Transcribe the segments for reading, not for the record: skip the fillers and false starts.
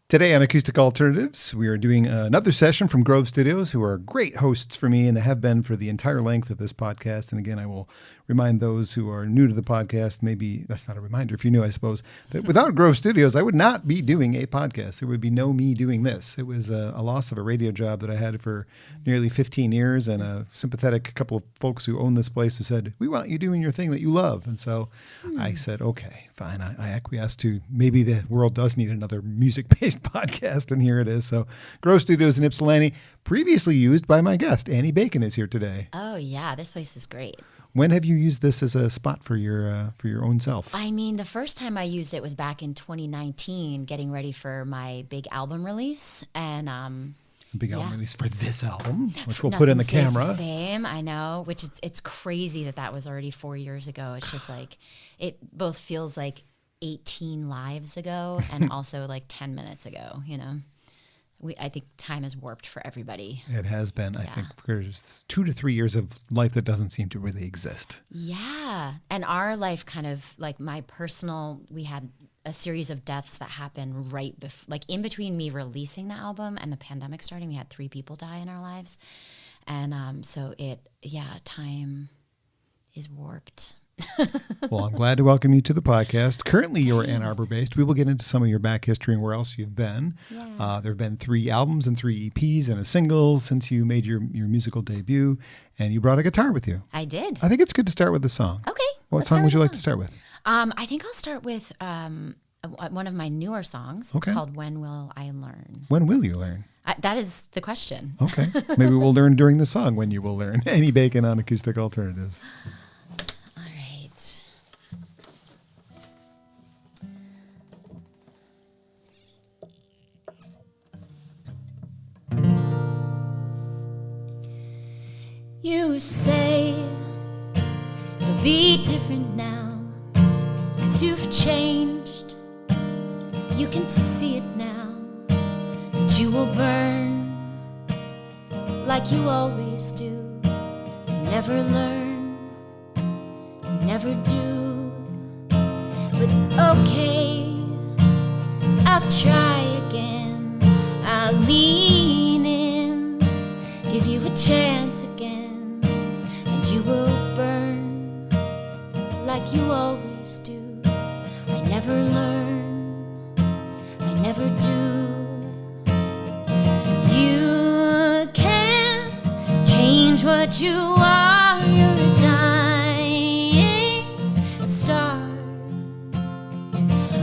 Today on Acoustic Alternatives, we are doing another session from Grove Studios, who are great hosts for me and have been for the entire length of this podcast. And again, I will remind those who are new to the podcast, maybe that's not a reminder if you're new, I suppose, that without Grove Studios, I would not be doing a podcast. There would be no me doing this. It was a loss of a radio job that I had for nearly 15 years and a sympathetic couple of folks who own this place who said, we want you doing your thing that you love. And so I said, okay, fine. I acquiesced to maybe the world does need another music-based podcast, and here it is. So Grove Studios in Ypsilanti, previously used by my guest, Annie Bacon, is here today. Oh, yeah. This place is great. When have you used this as a spot for your own self? I mean, the first time I used it was back in 2019, getting ready for my big album release. And album release for this album, which we'll put in the Nothing stays camera. The same, I know, which it's crazy that was already 4 years ago. It's just like, it both feels like 18 lives ago and also like 10 minutes ago, you know. I think time has warped for everybody. It has been, I think, there's 2 to 3 years of life that doesn't seem to really exist. Yeah. And our life kind of, like my personal, we had a series of deaths that happened right before, like in between me releasing the album and the pandemic starting. We had 3 people die in our lives. And so time is warped. Well, I'm glad to welcome you to the podcast. Currently, you're Ann Arbor based. We will get into some of your back history and where else you've been. Yeah. There have been 3 albums and 3 EPs and a single since you made your musical debut, and you brought a guitar with you. I did. I think it's good to start with the song. Okay. What song would you like to start with? I think I'll start with one of my newer songs. Okay. It's called When Will I Learn? When will you learn? That is the question. Okay. Maybe we'll learn during the song when you will learn. Annie Bacon on Acoustic Alternatives. You say you'll be different now, 'cause you've changed. You can see it now, that you will burn like you always do. You never learn, you never do. But okay, I'll try again. I'll lean in, give you a chance again. You will burn like you always do. I never learn, I never do. You can't change what you are. You're a dying star.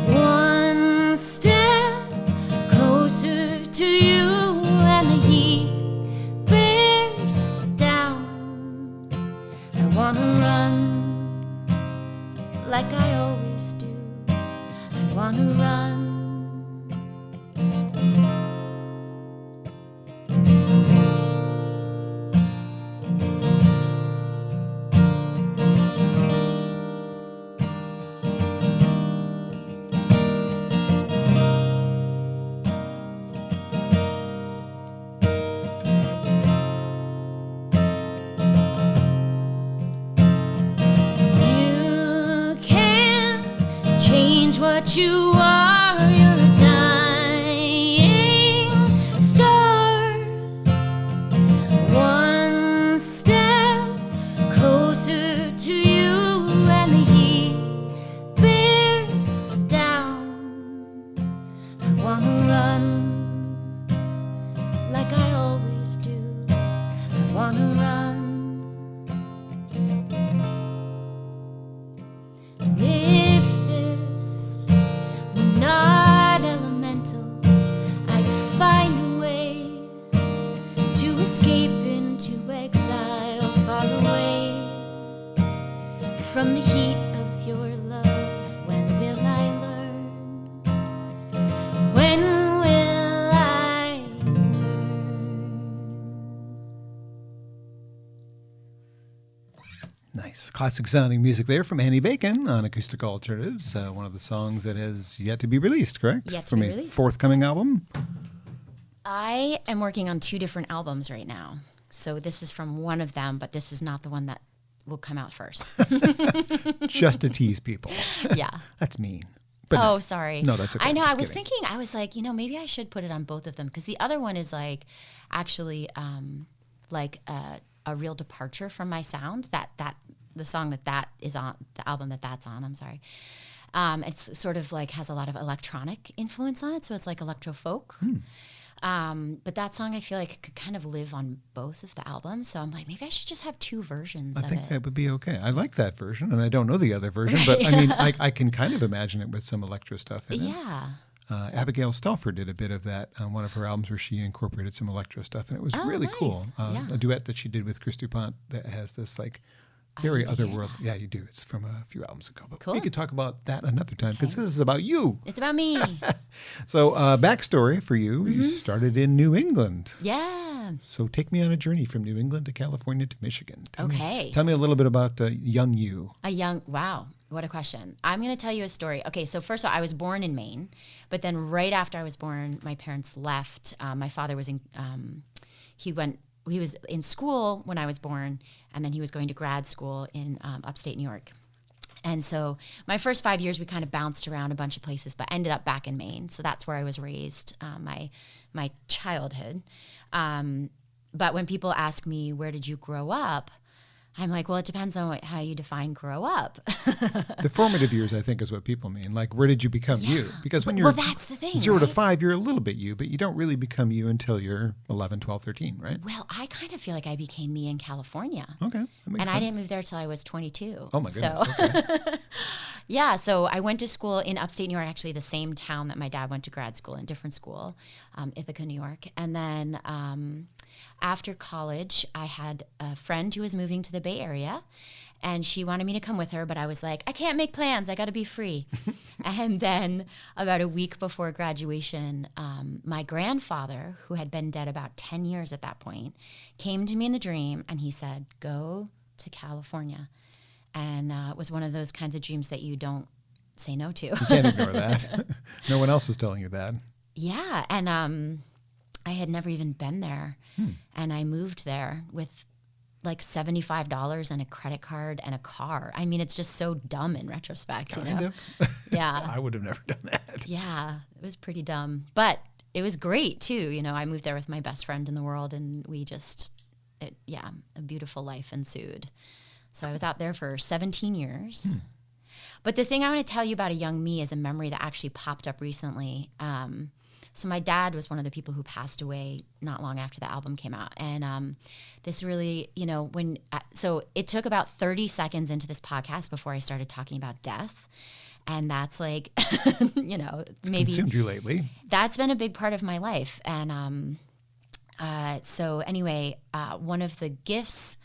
One step closer to you, and the heat bears down. I wanna run like I always do. I wanna run. What you are, you're a dying star. One step closer to you, and the heat bears down. I wanna run like I always do. I wanna run. Not elemental, I'd find a way to escape into exile, far away from the heat of your love. When will I learn? When will I learn? Nice. Classic sounding music there from Annie Bacon on Acoustic Alternatives, one of the songs that has yet to be released, correct? Yet to be released. From a forthcoming album? I am working on 2 different albums right now. So this is from one of them, but this is not the one that will come out first. Just to tease people. Yeah. That's mean. But Oh, no. sorry. No, that's okay. I know. Just I was kidding. thinking, I was like, maybe I should put it on both of them because the other one is like actually like a real departure from my sound. That the song that is on the album that's on. I'm sorry. It's sort of like has a lot of electronic influence on it, so it's like electro folk. But that song I feel like could kind of live on both of the albums. So I'm like, maybe I should just have two versions I of think it. that would be okay. I like that version, and I don't know the other version, but I mean, I can kind of imagine it with some electro stuff in it. Yeah. Abigail Stauffer did a bit of that on one of her albums where she incorporated some electro stuff, and it was really nice. cool. Yeah. A duet that she did with Chris DuPont that has this like I very need to hear otherworldly. that. Yeah, you do. It's from a few albums ago. But Cool. we could talk about that another time because this is about you. It's about me. So, backstory for you: you started in New England. Yeah. So, take me on a journey from New England to California to Michigan. Okay. Tell me a little bit about young you. Wow, what a question. I'm going to tell you a story. Okay, so first of all, I was born in Maine, but then right after I was born, my parents left. My father was he was in school when I was born, and then he was going to grad school in upstate New York. And so my first 5 years, we kind of bounced around a bunch of places, but ended up back in Maine. So that's where I was raised, my childhood. But when people ask me, where did you grow up? I'm like, well, it depends on how you define grow up. The formative years, I think, is what people mean. Like, where did you become you? Because when you're Well, that's the thing, 0 to right? 5, you're a little bit you, but you don't really become you until you're 11, 12, 13, right? Well, I kind of feel like I became me in California. Okay. That makes And sense. I didn't move there till I was 22. Oh, my goodness. So, Okay. yeah, so I went to school in upstate New York, actually the same town that my dad went to grad school in, different school, Ithaca, New York. And then after college, I had a friend who was moving to the Bay Area, and she wanted me to come with her, but I was like, I can't make plans. I got to be free. And then about a week before graduation, my grandfather, who had been dead about 10 years at that point, came to me in a dream, and he said, go to California. And it was one of those kinds of dreams that you don't say no to. You can't ignore that. No one else was telling you that. Yeah, and I had never even been there. And I moved there with like $75 and a credit card and a car. I mean, it's just so dumb in retrospect, Kind you know? of. Yeah. I would have never done that. Yeah, it was pretty dumb. But it was great too. You know, I moved there with my best friend in the world, and we just, a beautiful life ensued. So I was out there for 17 years. But the thing I want to tell you about a young me is a memory that actually popped up recently. So my dad was one of the people who passed away not long after the album came out. And this really, so it took about 30 seconds into this podcast before I started talking about death. And that's like, It's maybe consumed you lately. that's been a big part of my life. And so anyway, one of the gifts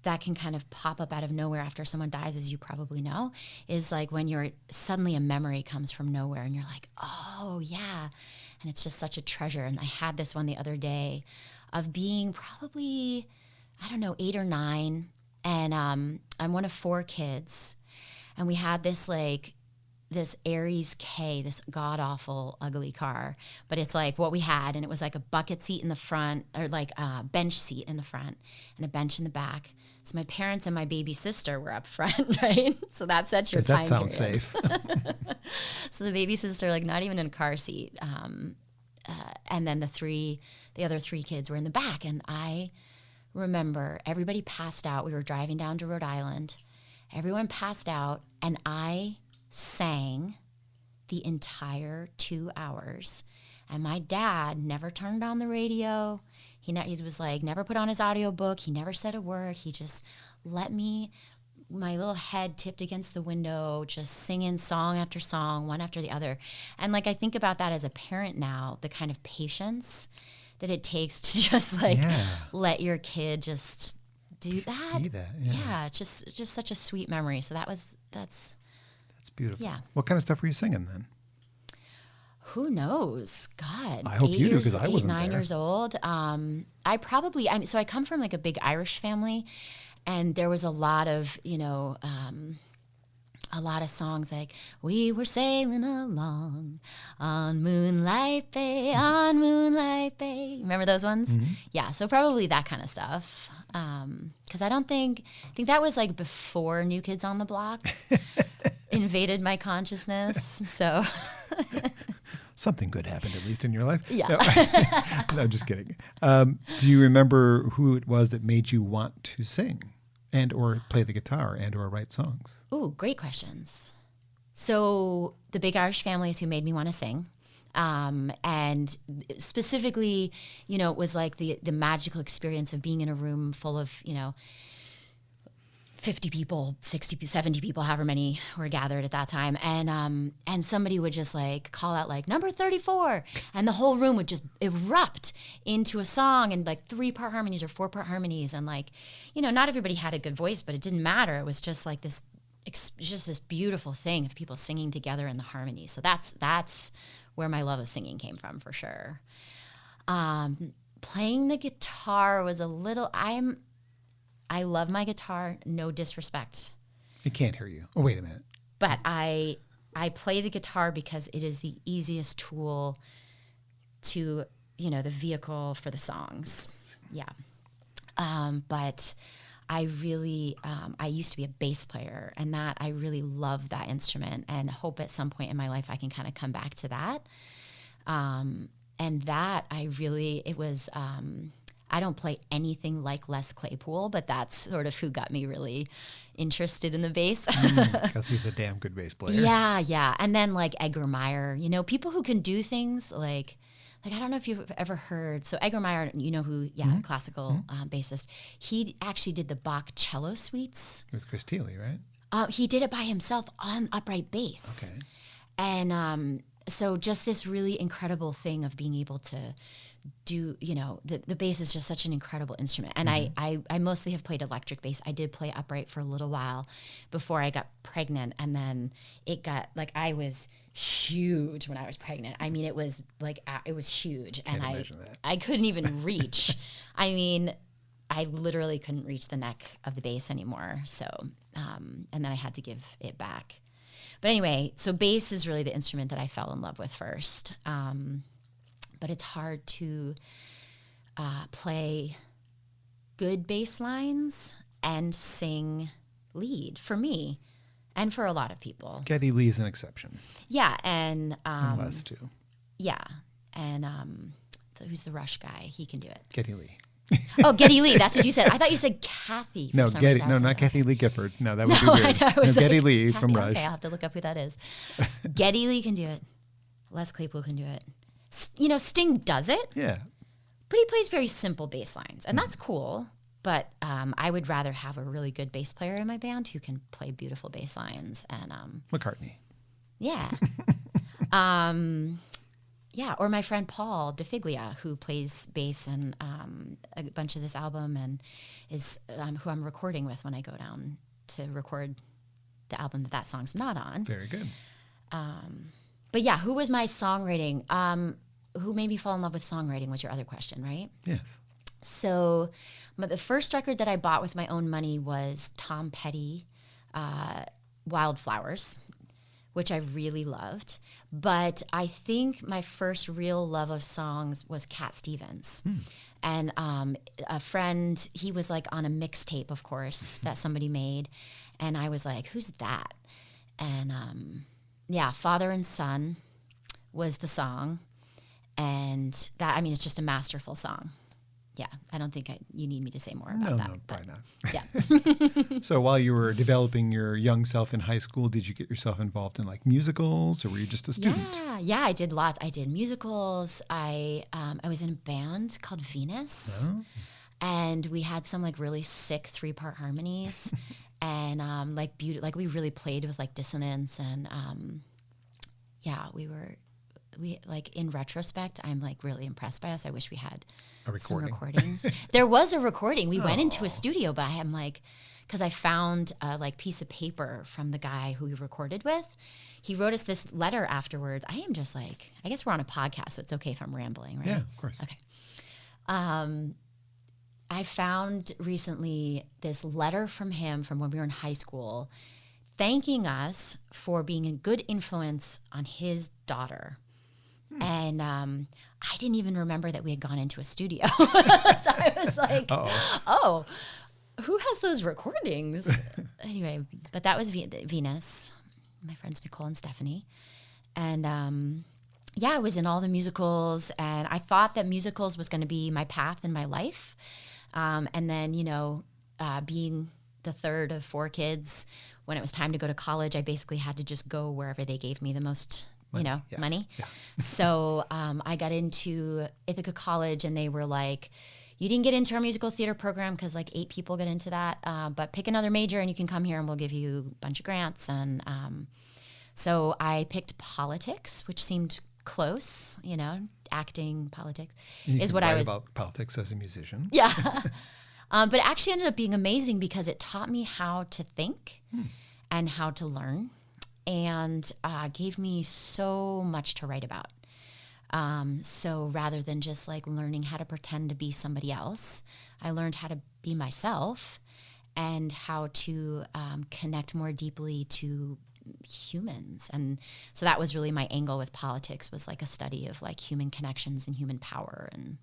that can kind of pop up out of nowhere after someone dies, as you probably know, is like when suddenly a memory comes from nowhere and you're like, oh yeah. And it's just such a treasure. And I had this one the other day of being probably, 8 or 9. And I'm one of 4 kids. And we had this Aries K, this god-awful, ugly car. But it's like what we had. And it was like a bucket seat in the front, or like a bench seat in the front and a bench in the back. So my parents and my baby sister were up front, right? So that sets your time That sounds period. safe. So the baby sister, like not even in a car seat. And then the other 3 kids were in the back. And I remember everybody passed out. We were driving down to Rhode Island. Everyone passed out. And I sang the entire 2 hours. And my dad never turned on the radio. He was like, never put on his audiobook. He never said a word. He just let my little head tipped against the window, just singing song after song, one after the other. And like, I think about that as a parent now, the kind of patience that it takes to just let your kid just do that. Be that, Yeah, it's just such a sweet memory. So that's beautiful. Yeah. What kind of stuff were you singing then? Who knows? God. I hope you do, 'cause I wasn't 9 there. years old. I come from like a big Irish family, and there was a lot of, a lot of songs like, we were sailing along on Moonlight Bay, on Moonlight Bay. Remember those ones? Mm-hmm. Yeah, so probably that kind of stuff. Because I think that was like before New Kids on the Block. invaded my consciousness. So Something good happened, at least in your life. Yeah. No, just kidding. Do you remember who it was that made you want to sing and or play the guitar and or write songs? Ooh, great questions. So the Big Irish Family is who made me want to sing. And specifically, it was like the magical experience of being in a room full of, 50 people, 60, 70 people, however many were gathered at that time. And somebody would just like call out like number 34, and the whole room would just erupt into a song and like 3-part harmonies or 4-part harmonies. And like, not everybody had a good voice, but it didn't matter. It was just like this, just this beautiful thing of people singing together in the harmony. So that's where my love of singing came from, for sure. Playing the guitar was a little, I love my guitar, no disrespect. It can't hear you. Oh, wait a minute. But I play the guitar because it is the easiest tool to, the vehicle for the songs. Yeah. But I really, I used to be a bass player, and that I really love that instrument and hope at some point in my life I can kind of come back to that. And that it was, I don't play anything like Les Claypool, but that's sort of who got me really interested in the bass. Because he's a damn good bass player. Yeah. And then like Edgar Meyer, people who can do things like I don't know if you've ever heard. So Edgar Meyer, classical bassist. He actually did the Bach cello suites. With Chris Thiele, right? He did it by himself on upright bass. Okay. And so just this really incredible thing of being able to do, the bass is just such an incredible instrument. And I mostly have played electric bass. I did play upright for a little while before I got pregnant. And then it got, like, I was huge when I was pregnant. I mean, it was like, it was huge. And I couldn't even reach. I mean, I literally couldn't reach the neck of the bass anymore. So, and then I had to give it back. But anyway, so bass is really the instrument that I fell in love with first. But it's hard to play good bass lines and sing lead for me and for a lot of people. Geddy Lee is an exception. Yeah, and Les too. Yeah, and who's the Rush guy? He can do it. Geddy Lee. Oh, Geddy Lee. That's what you said. I thought you said Kathy. No, Geddy. No, not Kathy Lee Gifford. No, that would be weird. I was Geddy like, Lee Kathy, from Rush. Okay, I'll have to look up who that is. Geddy Lee can do it. Les Claypool can do it. Sting does it. Yeah. But he plays very simple bass lines, and that's cool. But I would rather have a really good bass player in my band who can play beautiful bass lines. And McCartney. Yeah. Yeah, or my friend Paul DeFiglia, who plays bass in a bunch of this album and is who I'm recording with when I go down to record the album that song's not on. Very good. But yeah, who was my songwriting? Who made me fall in love with songwriting was your other question, right? Yes. So the first record that I bought with my own money was Tom Petty, Wildflowers, which I really loved. But I think my first real love of songs was Cat Stevens. And a friend, he was like on a mixtape, of course, that somebody made. And I was like, who's that? And Father and Son was the song. And that, I mean, it's just a masterful song. Yeah, I don't think you need me to say more about that. No, probably not. Yeah. So while you were developing your young self in high school, did you get yourself involved in like musicals, or were you just a student? Yeah, I did lots. I did musicals. I was in a band called Venus, and we had some like really sick 3-part harmonies, and like we really played with like dissonance, and we like in retrospect, I'm like really impressed by us. I wish we had some recordings. There was a recording. We went into a studio, but I'm like, because I found a like piece of paper from the guy who we recorded with. He wrote us this letter afterwards. I am just like, I guess we're on a podcast, so it's okay if I'm rambling, right? Yeah, of course. Okay. I found recently this letter from him from when we were in high school, thanking us for being a good influence on his daughter. And I didn't even remember that we had gone into a studio. So I was like, oh, who has those recordings? Anyway, but that was Venus. my friends Nicole and Stephanie. And I was in all the musicals, and I thought that musicals was going to be my path in my life. And then, being the third of 4 kids, when it was time to go to college, I basically had to just go wherever they gave me the most, money. Yeah. So I got into Ithaca College, and they were like, you didn't get into our musical theater program because like 8 people get into that, but pick another major and you can come here and we'll give you a bunch of grants. And so I picked politics, which seemed close, acting, politics is what I was about politics as a musician. Yeah. But it actually ended up being amazing because it taught me how to think and how to learn, and gave me so much to write about. So rather than just like learning how to pretend to be somebody else, I learned how to be myself and how to connect more deeply to humans. And so that was really my angle with politics, was like a study of like human connections and human power. And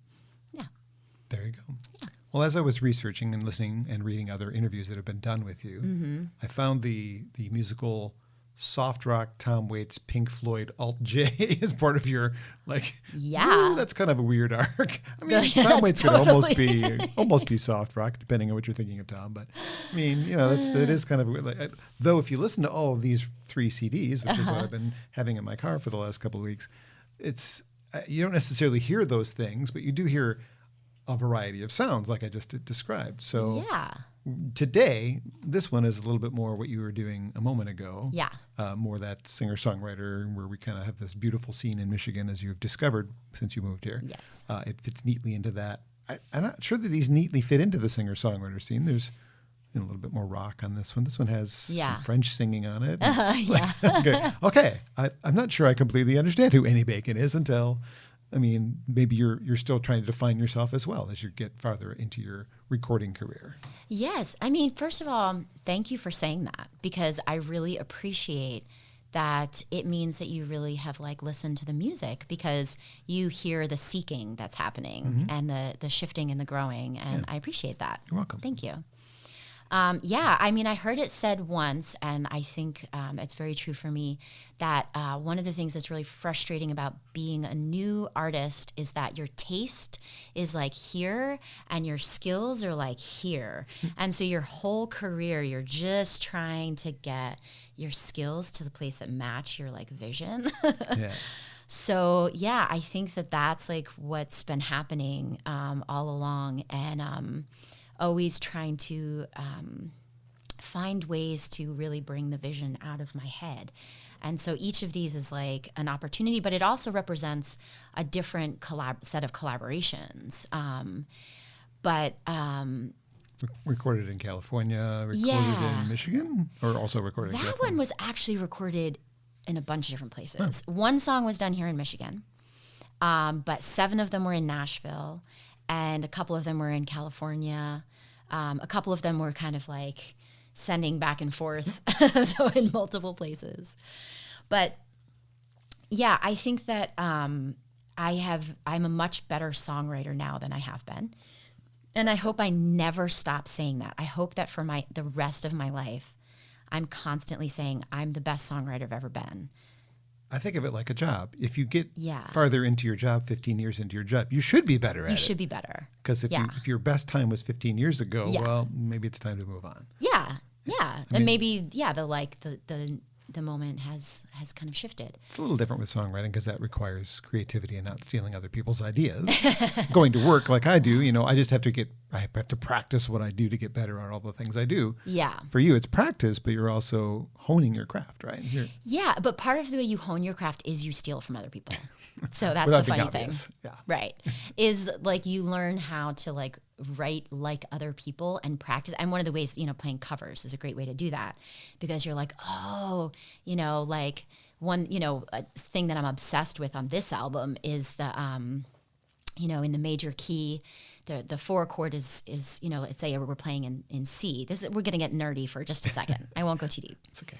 there you go. Yeah. Well, as I was researching and listening and reading other interviews that have been done with you, I found the musical soft rock Tom Waits Pink Floyd Alt J as part of your that's kind of a weird arc. I mean, Tom Waits could almost be soft rock, depending on what you're thinking of Tom. But I mean, that is kind of weird. Though if you listen to all of these 3 CDs, which is what I've been having in my car for the last couple of weeks, it's you don't necessarily hear those things, but you do hear a variety of sounds like I just described. So today, this one is a little bit more what you were doing a moment ago. Yeah. More that singer-songwriter where we kind of have this beautiful scene in Michigan, as you've discovered since you moved here. Yes. It fits neatly into that. I'm not sure that these neatly fit into the singer-songwriter scene. There's a little bit more rock on this one. This one has some French singing on it. Okay. I'm not sure I completely understand who Annie Bacon is until... I mean, maybe you're still trying to define yourself as well as you get farther into your recording career. Yes. I mean, first of all, thank you for saying that, because I really appreciate that. It means that you really have listened to the music, because you hear the seeking that's happening and the shifting and the growing. And I appreciate that. You're welcome. Thank you. I mean, I heard it said once, and I think it's very true for me, that one of the things that's really frustrating about being a new artist is that your taste is here and your skills are here. And so your whole career, you're just trying to get your skills to the place that match your vision. Yeah. So, I think that's what's been happening all along. And always trying to find ways to really bring the vision out of my head. And so each of these is an opportunity, but it also represents a different set of collaborations. Recorded in California, recorded in Michigan, or also recorded in California? That one was actually recorded in a bunch of different places. One song was done here in Michigan, but 7 of them were in Nashville, and a couple of them were in California. A couple of them were kind of sending back and forth, so in multiple places. But I think that I'm a much better songwriter now than I have been. And I hope I never stop saying that. I hope that for the rest of my life, I'm constantly saying I'm the best songwriter I've ever been. I think of it like a job. If you get farther into your job, 15 years into your job, you should be better at it. You should be better. Because if your best time was 15 years ago, well, maybe it's time to move on. Yeah. And maybe, the moment has kind of shifted. It's a little different with songwriting because that requires creativity and not stealing other people's ideas. Going to work like I do, I just have to practice what I do to get better at all the things I do. Yeah. For you, it's practice, but you're also honing your craft, right? But part of the way you hone your craft is you steal from other people. So that's the funny thing. Yeah. Right. Is you learn how to write like other people and practice. And one of the ways, playing covers is a great way to do that, because you're one, a thing that I'm obsessed with on this album is the, in the major key, the 4 chord is let's say we're playing in C. We're going to get nerdy for just a second. I won't go too deep. It's okay.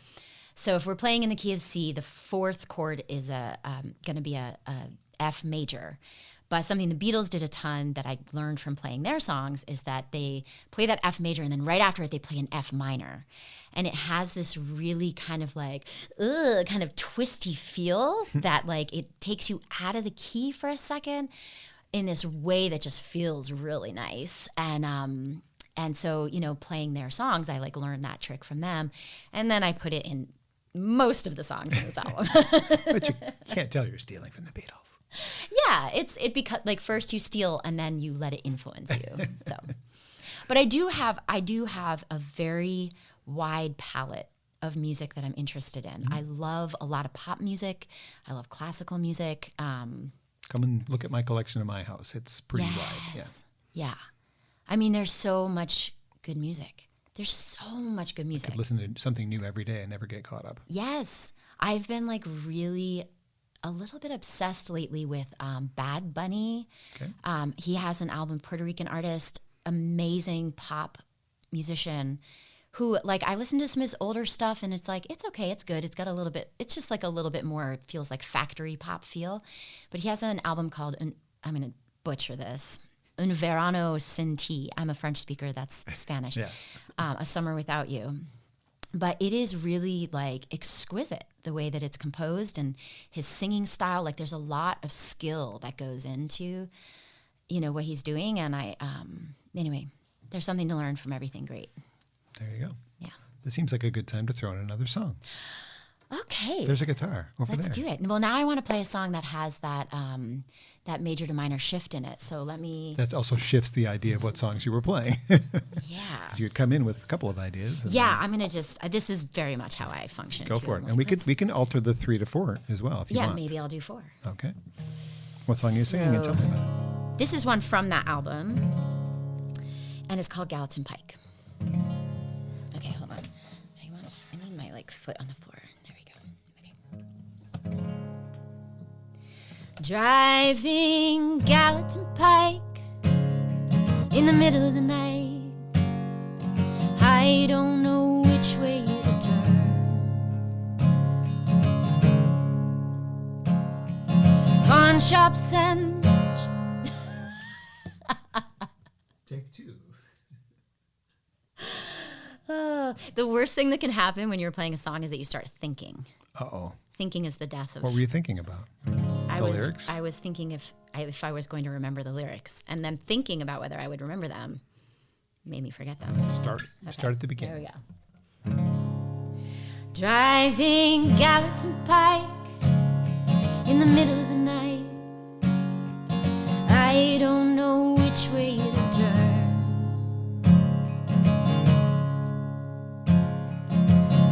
So if we're playing in the key of C, the 4th chord is going to be a F major. But something the Beatles did a ton that I learned from playing their songs is that they play that F major, and then right after it, they play an F minor. And it has this really kind of like, kind of twisty feel that like it takes you out of the key for a second in this way that just feels really nice. And so, you know, playing their songs, I like learned that trick from them. And then I put it in most of the songs in this album. But you can't tell you're stealing from the Beatles. Yeah, it because like first you steal and then you let it influence you. So, but I do have a very wide palette of music that I'm interested in. I love a lot of pop music. I love classical music. Come and look at my collection in my house. It's pretty wide. Yeah. Yeah. I mean, there's so much good music. There's so much good music. I could listen to something new every day and never get caught up. Yes. I've been like really a little bit obsessed lately with Bad Bunny. Okay. He has an album, Puerto Rican artist, amazing pop musician who, like, I listen to some of his older stuff and it's like, it's okay, it's good. It's got a little bit, it's just like a little bit more, it feels like factory pop feel. But he has an album called, I'm going to butcher this, Un Verano Sin Ti. I'm a French speaker, that's Spanish. Yeah. A Summer Without You. But it is really like exquisite the way that it's composed and his singing style. Like there's a lot of skill that goes into, you know, what he's doing. And anyway, there's something to learn from everything great. There you go. Yeah. This seems like a good time to throw in another song. Okay. There's a guitar over there. Let's do it. Well, now I want to play a song that has that that major to minor shift in it. So let me. That also shifts the idea of what songs you were playing. Yeah. You would come in with a couple of ideas. Yeah, I'm gonna just. This is very much how I function. Go too. for it. I'm and like, we can alter the 3 to 4 as well if you want. Yeah, maybe I'll do 4. Okay. What song are you singing and tell me about it? This is one from that album, and it's called Gallatin Pike. Okay, hold on. I need my like foot on the floor. There we go. Okay. Driving Gallatin Pike in the middle of the night. I don't know which way to turn. Pawn shops and Take 2. the worst thing that can happen when you're playing a song is that you start thinking. Uh-oh. Thinking is the death of. What were you thinking about? Lyrics? I was thinking if I was going to remember the lyrics, and then thinking about whether I would remember them made me forget them. Start at the beginning. There we go. Driving Gallatin Pike in the middle of the night. I don't know which way to turn.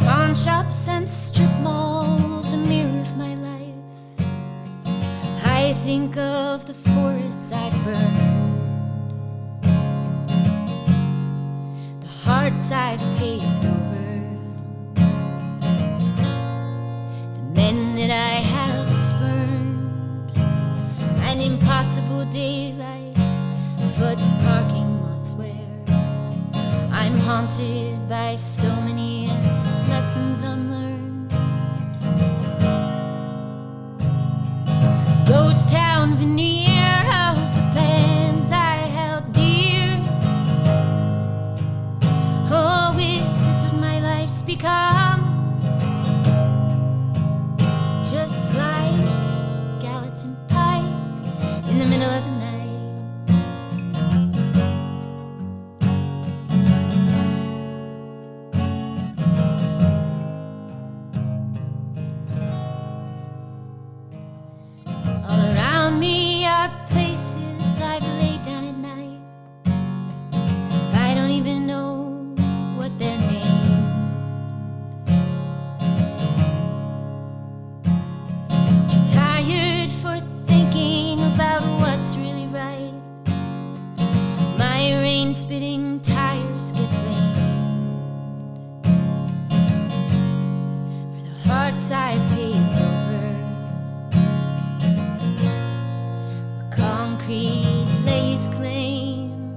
Pawn shops and strip malls, a mirror of my life. I think of the forests I've burned, the hearts I've paved over, the men that I have spurned, an impossible daylight floods parking lots where I'm haunted by so many lessons unlearned. Ghost town veneer of the plans I held dear. Oh, is this what my life's become? Just like Gallatin Pike in the middle of the night. Spitting tires get blamed for the hearts I've paved over, where concrete lays claim,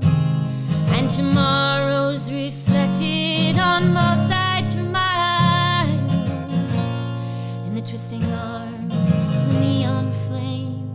and tomorrow's reflected on both sides from my eyes, in the twisting arms of the neon flame.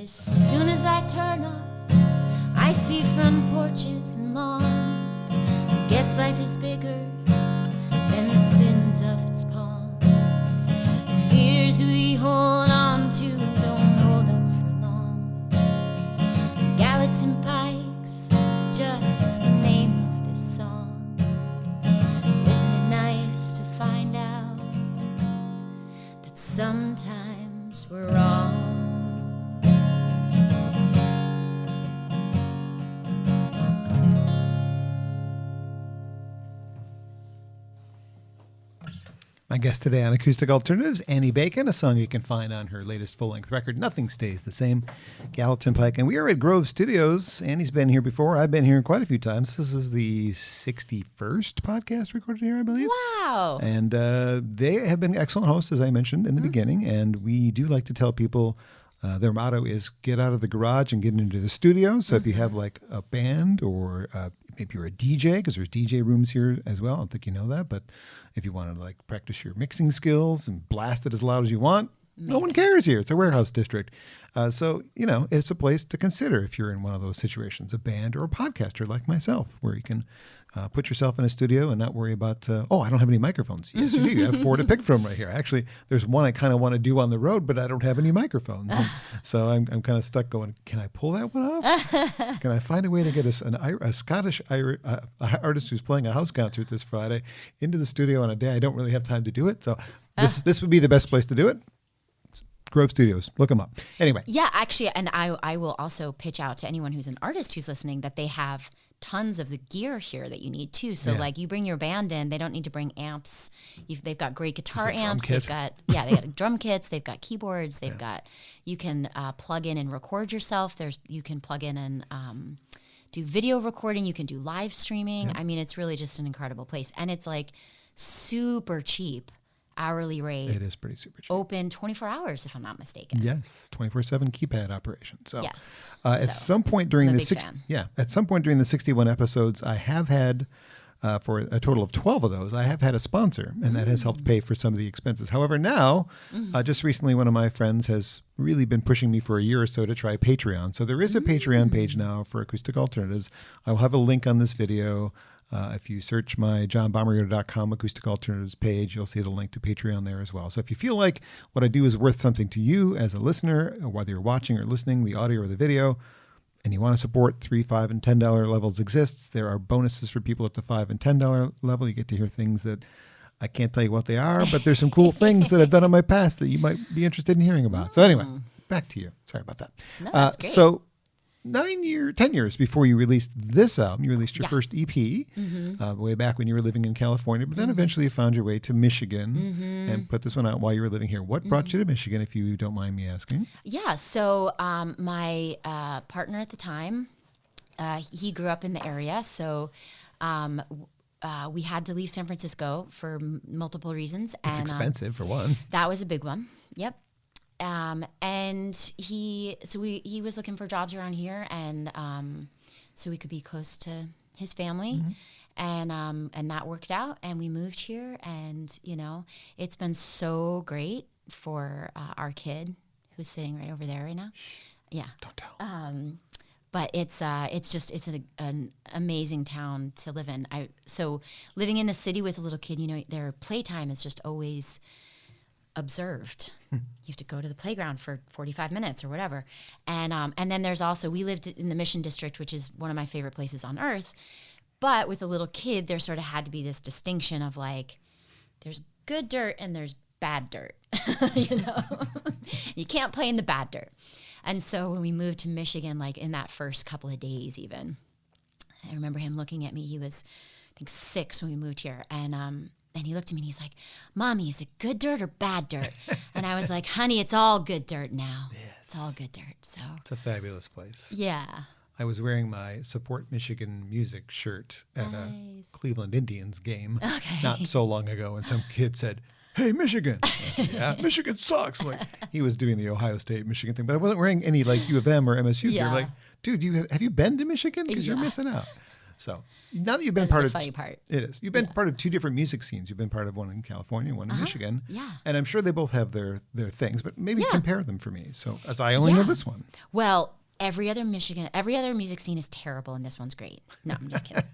as soon as I turn off, I see front porches and lawns. I guess life is bigger than the sins of its pawns. The fears we hold on to don't hold up for long. Gallatin Pike's just the name of this song. Isn't it nice to find out that sometimes we're wrong? My guest today on Acoustic Alternatives, Annie Bacon, a song you can find on her latest full-length record, Nothing Stays the Same, Gallatin Pike. And we are at Grove Studios. Annie's been here before. I've been here quite a few times. This is the 61st podcast recorded here, I believe. Wow. And they have been excellent hosts, as I mentioned in the beginning. And we do like to tell people their motto is get out of the garage and get into the studio. So if you have like a band or maybe you're a DJ, because there's DJ rooms here as well. I don't think you know that. But if you want to like practice your mixing skills and blast it as loud as you want, no one cares here. It's a warehouse district. So, you know, it's a place to consider if you're in one of those situations, a band or a podcaster like myself, where you can put yourself in a studio and not worry about, I don't have any microphones. Yes, you do. You have 4 to pick from right here. Actually, there's one I kind of want to do on the road, but I don't have any microphones. And so I'm kind of stuck going, can I pull that one off? Can I find a way to get a Scottish artist who's playing a house concert this Friday into the studio on a day I don't really have time to do it? So this would be the best place to do it. Grove Studios. Look them up. Anyway. Yeah, actually, and I will also pitch out to anyone who's an artist who's listening that they have tons of the gear here that you need too. So like you bring your band in, they don't need to bring amps. They've got great guitar amps. They've got drum kits. They've got keyboards. They've got, you can plug in and record yourself. You can plug in and do video recording. You can do live streaming. I mean, it's really just an incredible place. And it's like super cheap. Hourly rate. It is pretty super cheap. Open 24 hours, if I'm not mistaken. Yes, 24/7 keypad operation. So yes. At some point during the 61 episodes, I have had for a total of 12 of those, I have had a sponsor, and that has helped pay for some of the expenses. However, now, just recently, one of my friends has really been pushing me for a year or so to try Patreon. So there is a Patreon page now for Acoustic Alternatives. I will have a link on this video. If you search my johnbommarito.com Acoustic Alternatives page, you'll see the link to Patreon there as well. So if you feel like what I do is worth something to you as a listener, or whether you're watching or listening, the audio or the video, and you want to support $3, $5, and $10 levels exists, there are bonuses for people at the $5 and $10 level. You get to hear things that I can't tell you what they are, but there's some cool things that I've done in my past that you might be interested in hearing about. So anyway, back to you. Sorry about that. No, that's great. So 10 years before you released this album, you released your first EP way back when you were living in California, but then eventually you found your way to Michigan and put this one out while you were living here. What brought you to Michigan, if you don't mind me asking? Yeah, so my partner at the time, he grew up in the area, so we had to leave San Francisco for multiple reasons. It's expensive for one. That was a big one. Yep. And he was looking for jobs around here, and so we could be close to his family, and that worked out, and we moved here, and you know, it's been so great for our kid who's sitting right over there right now. Yeah. Don't tell. But it's an amazing town to live in. So living in the city with a little kid, you know, their playtime is just always observed. You have to go to the playground for 45 minutes or whatever. And then there's also, we lived in the Mission District, which is one of my favorite places on earth. But with a little kid, there sort of had to be this distinction of like, there's good dirt and there's bad dirt. You know, you can't play in the bad dirt. And so when we moved to Michigan, like in that first couple of days even, I remember him looking at me. He was, I think, 6 when we moved here. And he looked at me and he's like, Mommy, is it good dirt or bad dirt? And I was like, honey, it's all good dirt now. Yes. It's all good dirt. So it's a fabulous place. Yeah. I was wearing my Support Michigan Music shirt at a Cleveland Indians game not so long ago, and some kid said, hey, Michigan. Said, yeah, Michigan sucks. Like, he was doing the Ohio State Michigan thing, but I wasn't wearing any like U of M or MSU gear. Like, dude, have you been to Michigan? Because you're missing out. So now that you've been That part is of the funny part. it is. You've been part of two different music scenes. You've been part of one in California, one in Michigan. Yeah. And I'm sure they both have their things, but maybe Yeah. compare them for me. So as I only know this one. Well, every other music scene is terrible, and this one's great. No, I'm just kidding.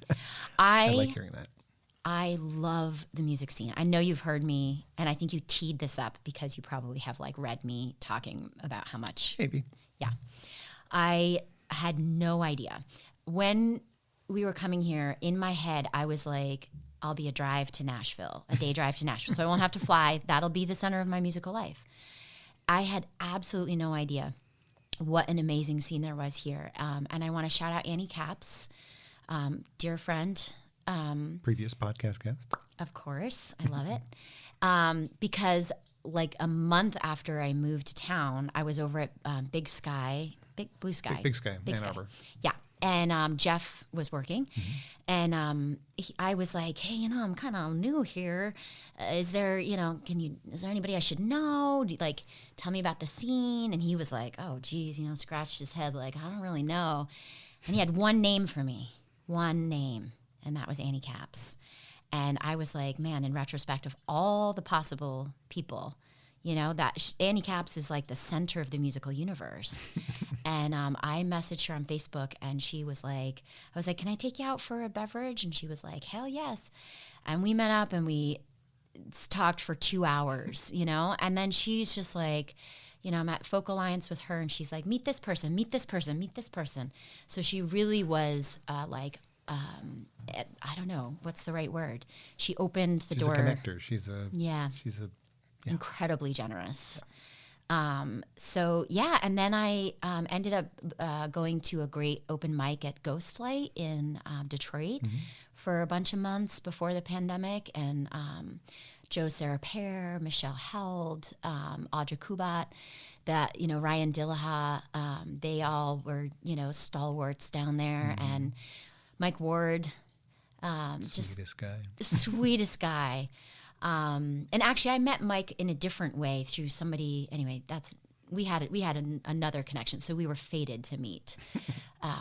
I like hearing that. I love the music scene. I know you've heard me, and I think you teed this up because you probably have like read me talking about how much. Maybe. Yeah. I had no idea. When we were coming here, in my head, I was like, I'll be a day drive to Nashville. So I won't have to fly. That'll be the center of my musical life. I had absolutely no idea what an amazing scene there was here. And I want to shout out Annie Capps, dear friend. Previous podcast guest. Of course. I love it. Because like a month after I moved to town, I was over at Big Sky, Blue Sky. Big Sky, Ann Arbor. Yeah. And Jeff was working. And I was like, hey, I'm kind of new here. Is there anybody I should know? Tell me about the scene. And he was like, oh, geez, scratched his head like, I don't really know. And he had one name for me, and that was Annie Capps. And I was like, man, in retrospect of all the possible people, that Annie Capps is like the center of the musical universe. And I messaged her on Facebook, and I was like, can I take you out for a beverage? And she was like, hell yes. And we met up and we talked for 2 hours, and then she's just like, I'm at Folk Alliance with her, and she's like, meet this person, meet this person, meet this person. So she really was I don't know, what's the right word? She opened the door. She's a connector. She's a incredibly generous. So yeah, and then I ended up going to a great open mic at Ghostlight in Detroit for a bunch of months before the pandemic, and Joe Sarah Pear, Michelle Held, Audra Kubat, Ryan Dillaha, they all were stalwarts down there, and Mike Ward, sweetest guy. Sweetest guy. And actually, I met Mike in a different way through somebody. Anyway, we had another connection, so we were fated to meet,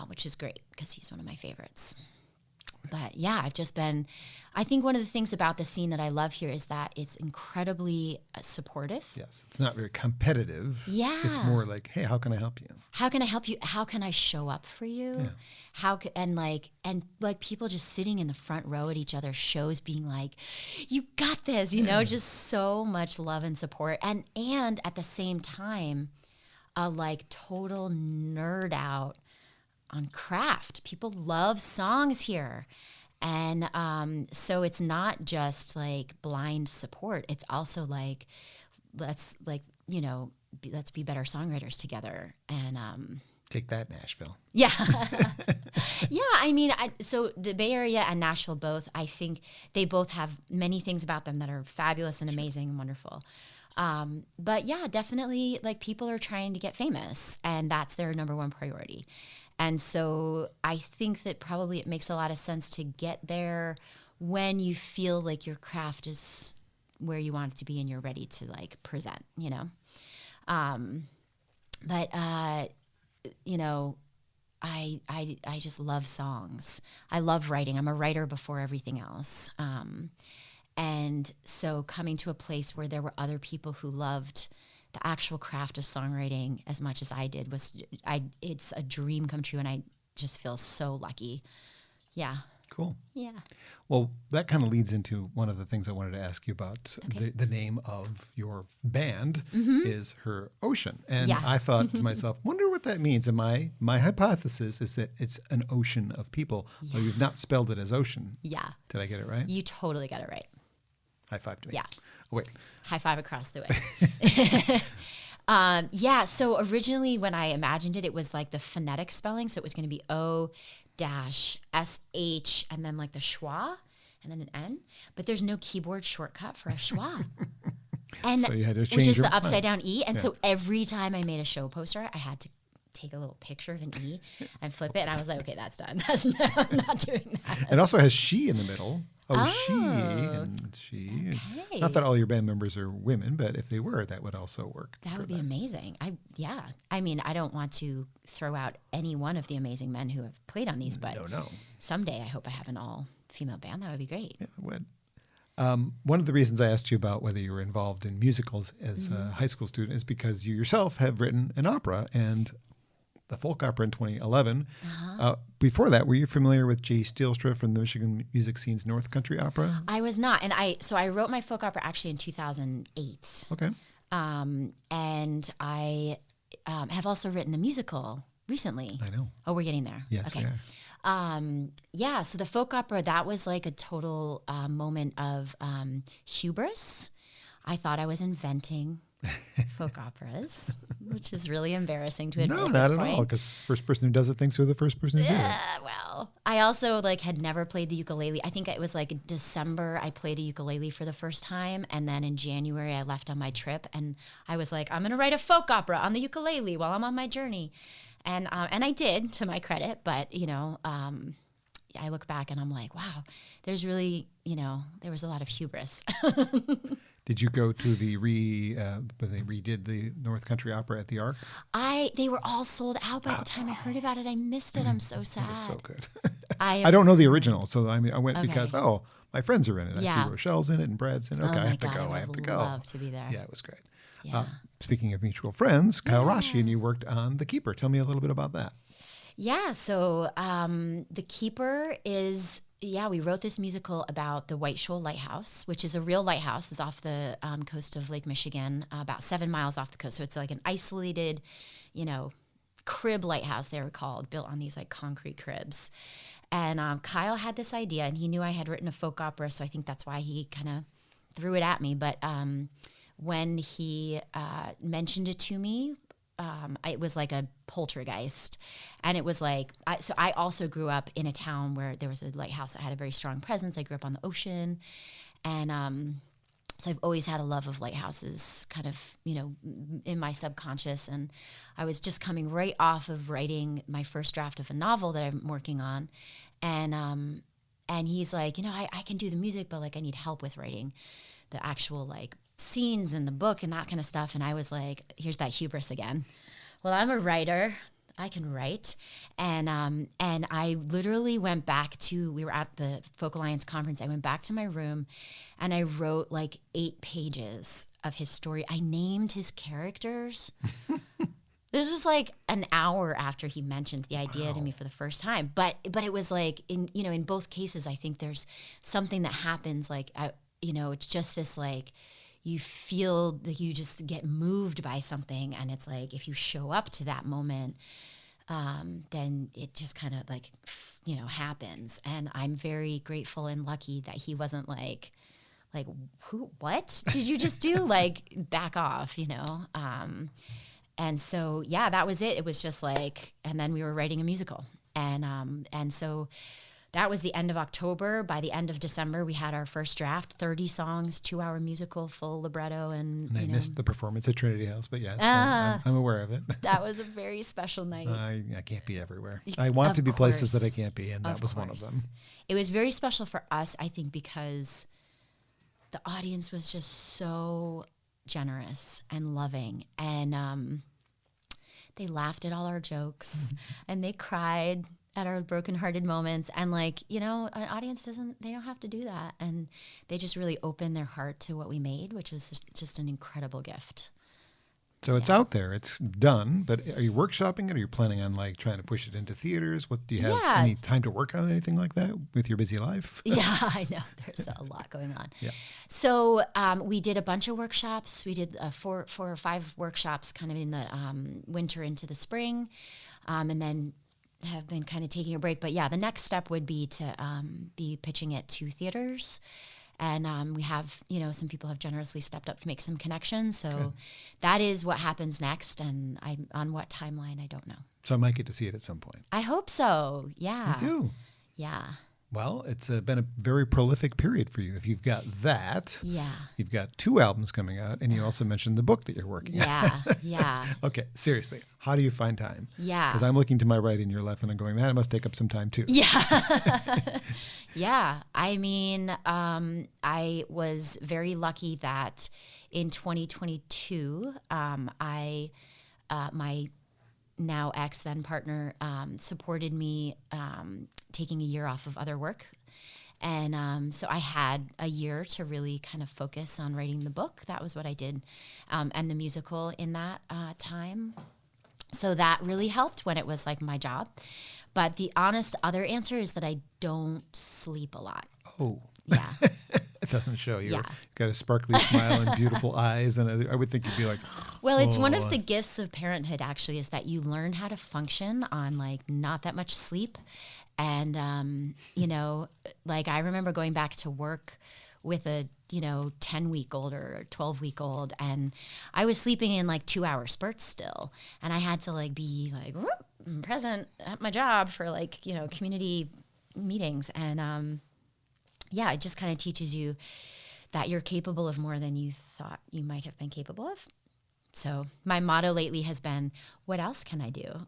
which is great because he's one of my favorites. But yeah, I think one of the things about the scene that I love here is that it's incredibly supportive. Yes, it's not very competitive. Yeah. It's more like, hey, how can I help you? How can I help you? How can I show up for you? Yeah. And people just sitting in the front row at each other's shows being like, you got this, just so much love and support. And at the same time, a total nerd out on craft. People love songs here. And so it's not just blind support. It's also let's be better songwriters together. And take that, Nashville. Yeah. Yeah. So the Bay Area and Nashville both, I think they both have many things about them that are fabulous and amazing and wonderful. But yeah, definitely people are trying to get famous, and that's their number one priority. And so I think that probably it makes a lot of sense to get there when you feel like your craft is where you want it to be and you're ready to present, But I just love songs. I love writing. I'm a writer before everything else. And so coming to a place where there were other people who loved the actual craft of songwriting as much as I did it's a dream come true, and I just feel so lucky. Yeah. Cool. Yeah. Well, that kind of leads into one of the things I wanted to ask you about. Okay. The name of your band is Her Ocean. And I thought to myself, wonder what that means. And my hypothesis is that it's an ocean of people. Yeah. Well, you've not spelled it as ocean. Yeah. Did I get it right? You totally got it right. High five to me. Yeah. Oh, wait. High five across the way. Yeah. So originally when I imagined it, it was the phonetic spelling. So it was going to be O-SH and then the schwa and then an N. But there's no keyboard shortcut for a schwa. And so you had to change which is your the upside down E. And so every time I made a show poster, I had to take a little picture of an E and flip it. And I was like, okay, that's done. I'm not doing that. It also has she in the middle. Oh, she. Okay. Not that all your band members are women, but if they were, that would also work. That would be amazing. I mean, I don't want to throw out any one of the amazing men who have played on these, but No. someday I hope I have an all-female band. That would be great. Yeah, it would. One of the reasons I asked you about whether you were involved in musicals as a high school student is because you yourself have written an opera and the folk opera in 2011. Before that, were you familiar with Jay Steelstra from the Michigan music scene's North Country Opera? I was not. And I wrote my folk opera actually in 2008. Okay. And I have also written a musical recently. I know. Oh, we're getting there. Yes, okay. we are. So the folk opera, that was like a total moment of hubris. I thought I was inventing folk operas, which is really embarrassing to admit No, at not this at point. all, because the first person who does it thinks they're the first person who did it. Well, I also had never played the ukulele. I think it was December I played a ukulele for the first time, and then in January I left on my trip, and I was like, I'm going to write a folk opera on the ukulele while I'm on my journey. And I did, to my credit, but, I look back and I'm like, wow, there's really, there was a lot of hubris. Did you go to the when they redid the North Country Opera at the Ark? They were all sold out by the time I heard about it. I missed it. I'm so sad. It was so good. I I don't know the original, so I went Okay. because, my friends are in it. I see Rochelle's in it and Brad's in it. Okay, oh I my have to God, go. I have to go. love to be there. Yeah, it was great. Yeah. Speaking of mutual friends, Kyle Rasche and you worked on The Keeper. Tell me a little bit about that. Yeah, so The Keeper is, we wrote this musical about the White Shoal Lighthouse, which is a real lighthouse. It's off the coast of Lake Michigan, about 7 miles off the coast. So it's like an isolated, crib lighthouse, they were called, built on these concrete cribs. And Kyle had this idea, and he knew I had written a folk opera, so I think that's why he kind of threw it at me. But when he mentioned it to me, it was like a poltergeist. And it was so I also grew up in a town where there was a lighthouse that had a very strong presence. I grew up on the ocean. And so I've always had a love of lighthouses kind of, in my subconscious. And I was just coming right off of writing my first draft of a novel that I'm working on. And he's like, I can do the music, but I need help with writing the actual scenes in the book and that kind of stuff. And I was like, here's that hubris again. Well, I'm a writer. I can write. And I literally went back we were at the Folk Alliance conference. I went back to my room and I wrote 8 pages of his story. I named his characters. This was an hour after he mentioned the idea to me for the first time. But it was in both cases, I think there's something that happens it's just this you feel that you just get moved by something, and it's if you show up to that moment, then it just kind of happens. And I'm very grateful and lucky that he wasn't what did you just do? Back off, And so, that was it. It was just and then we were writing a musical. And so that was the end of October. By the end of December, we had our first draft, 30 songs, 2-hour musical, full libretto. And I missed the performance at Trinity House, but yes, I'm aware of it. That was a very special night. I can't be everywhere. I want to be places that I can't be, and that was one of them. It was very special for us, I think, because the audience was just so generous and loving. And they laughed at all our jokes, and they cried at our brokenhearted moments. And an audience they don't have to do that. And they just really opened their heart to what we made, which was just an incredible gift. So it's out there, it's done, but are you workshopping it? Are you planning on trying to push it into theaters? What do you have any time to work on anything like that with your busy life? Yeah, I know. There's a lot going on. Yeah. So we did a bunch of workshops. We did 4 or 5 workshops kind of in the winter into the spring, and then have been kind of taking a break. But the next step would be to be pitching it to theaters. And we have, some people have generously stepped up to make some connections. So that is what happens next. And on what timeline, I don't know. So I might get to see it at some point. I hope so. Yeah. Me too. Yeah. Well, it's been a very prolific period for you. If you've got that, Yeah. you've got 2 albums coming out, and you also mentioned the book that you're working on. Yeah. Okay, seriously, how do you find time? Yeah. Because I'm looking to my right and your left, and I'm going, that must take up some time too. Yeah. Yeah. I mean, I was very lucky that in 2022, my now ex, then partner, supported me taking a year off of other work. And so I had a year to really kind of focus on writing the book. That was what I did, and the musical in that time. So that really helped when it was like my job. But the honest other answer is that I don't sleep a lot. Oh. Yeah. It doesn't show. You've Yeah. got a sparkly smile and beautiful eyes, and I would think you'd be like, Well, it's one "Oh." of the gifts of parenthood, actually, is that you learn how to function on like not that much sleep. And, like I remember going back to work with a, 10-week-old or 12-week-old, and I was sleeping in like 2-hour spurts still. And I had to like be like present at my job for like, community meetings. And it just kind of teaches you that you're capable of more than you thought you might have been capable of. So my motto lately has been, what else can I do?